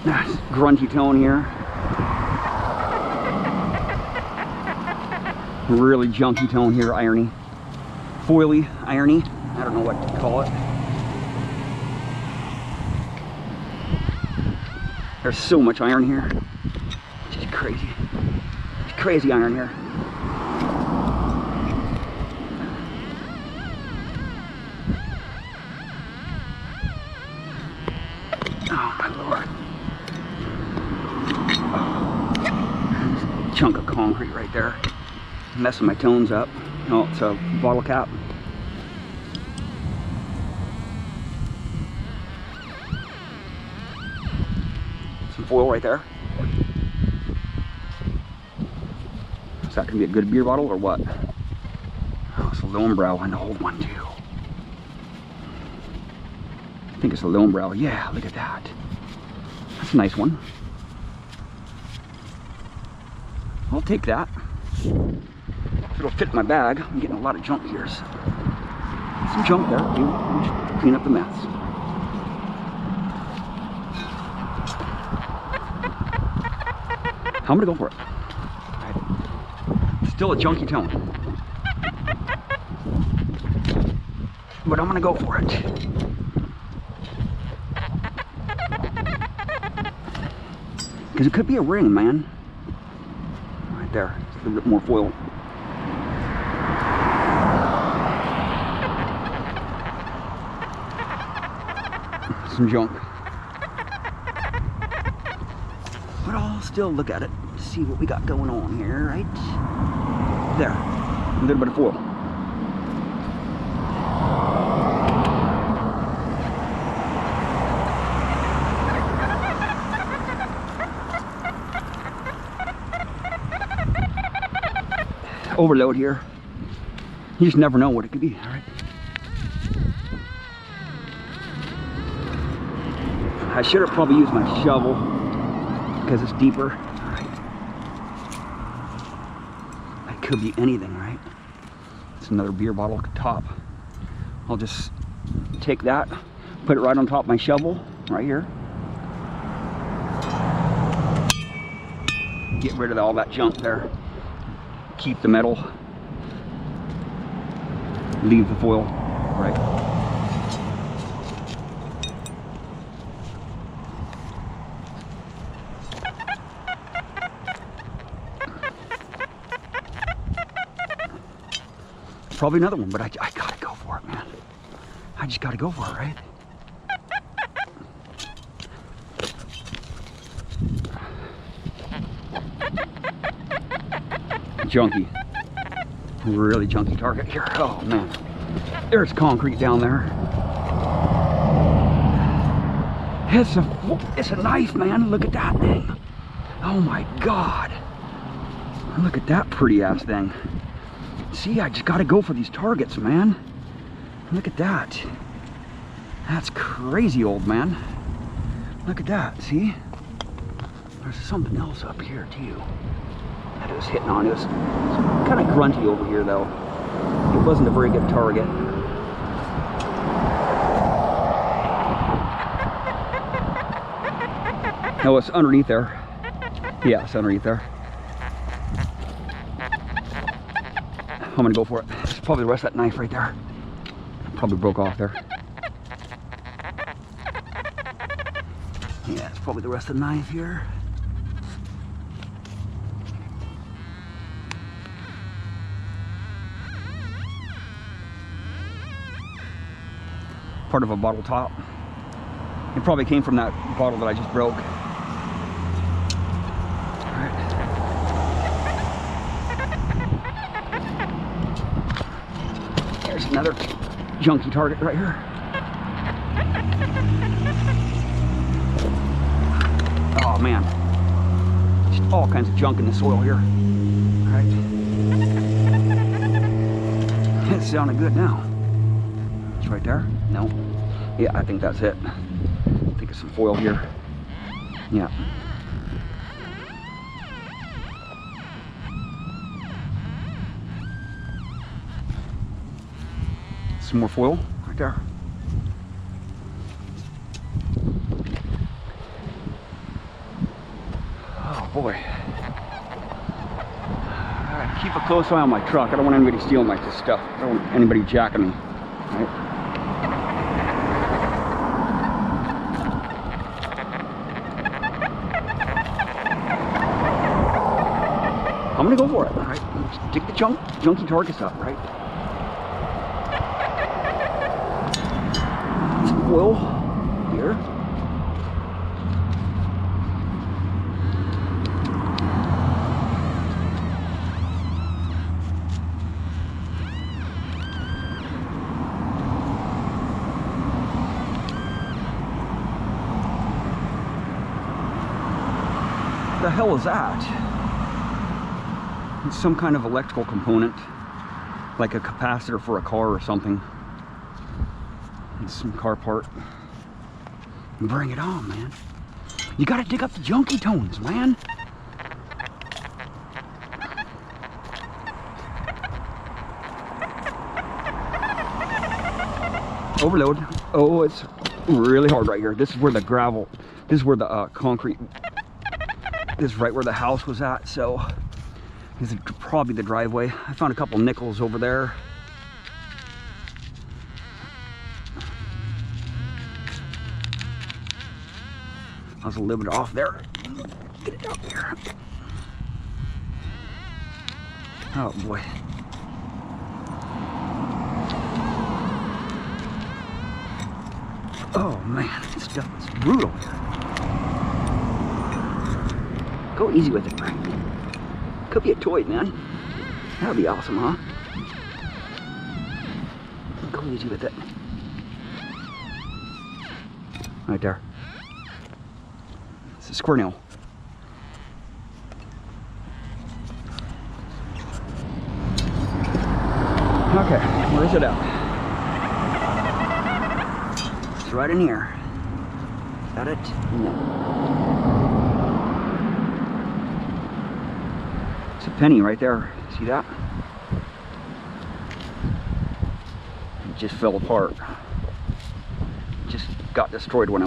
Nice grunty tone here. Really junky tone here, irony. Foily irony. I don't know what to call it. There's so much iron here. It's just crazy. It's crazy iron here. Oh my lord. Oh. Chunk of concrete right there. Messing my tones up. Oh, it's a bottle cap. Some foil right there. Is that gonna be a good beer bottle or what? Oh, it's a Lone-Brow and the old one too. I think it's a Lone-Brow. Yeah, look at that. That's a nice one. I'll take that. It'll fit in my bag. I'm getting a lot of junk here. Some junk there too. Just clean up the mess. I'm gonna go for it. Right. Still a junky tone, but I'm gonna go for it. Because it could be a ring, man. Right there. Just a little bit more foil. Some junk. But I'll still look at it, see what we got going on here, right? There. A little bit of foil. Overload here. You just never know what it could be, all right? I should have probably used my shovel because it's deeper. All right. That could be anything, right? It's another beer bottle at the top. I'll just take that, put it right on top of my shovel, right here. Get rid of all that junk there. Keep the metal. Leave the foil, right? Probably another one, but I gotta go for it, man. I just gotta go for it, right? Junky. Really junky target here. Oh man. There's concrete down there. It's a knife, man. Look at that thing. Oh my god. Look at that pretty ass thing. See, I just gotta go for these targets, man. Look at that. That's crazy, old man. Look at that, see? There's something else up here, too. That it was hitting on. It was kind of grunty over here, though. It wasn't a very good target. No, it's underneath there. Yeah, it's underneath there. I'm gonna go for it. It's probably the rest of that knife right there. Probably broke off there. Yeah, it's probably the rest of the knife here. Part of a bottle top. It probably came from that bottle that I just broke. There's another junky target right here. Oh man, just all kinds of junk in the soil here. All right, it's sounding good now. It's right there. No, yeah, I think that's it. I think it's some foil here. Yeah. Some more foil right there. boy. Alright, keep a close eye on my truck. I don't want anybody stealing my stuff. I don't want anybody jacking me. Right? I'm gonna go for it. Alright, stick the junky targets up, right? Some oil here. What the hell is that? It's some kind of electrical component, like a capacitor for a car or something. It's some car part. Bring it on, man. You gotta dig up the junky tones, man. Overload. Oh, it's really hard right here. This is where the gravel, this is where the concrete, this is right where the house was at, so this is probably the driveway. I found a couple nickels over there. I was a little bit off there. Get it up here. Oh boy. Oh man, this stuff is brutal here. Go easy with it, Frank. Could be a toy, man. That would be awesome, huh? Go easy with it. Right there. It's a square nail. Okay, where is it at? It's right in here. Is that it? No. It's a penny right there. See that? It just fell apart. It just got destroyed when I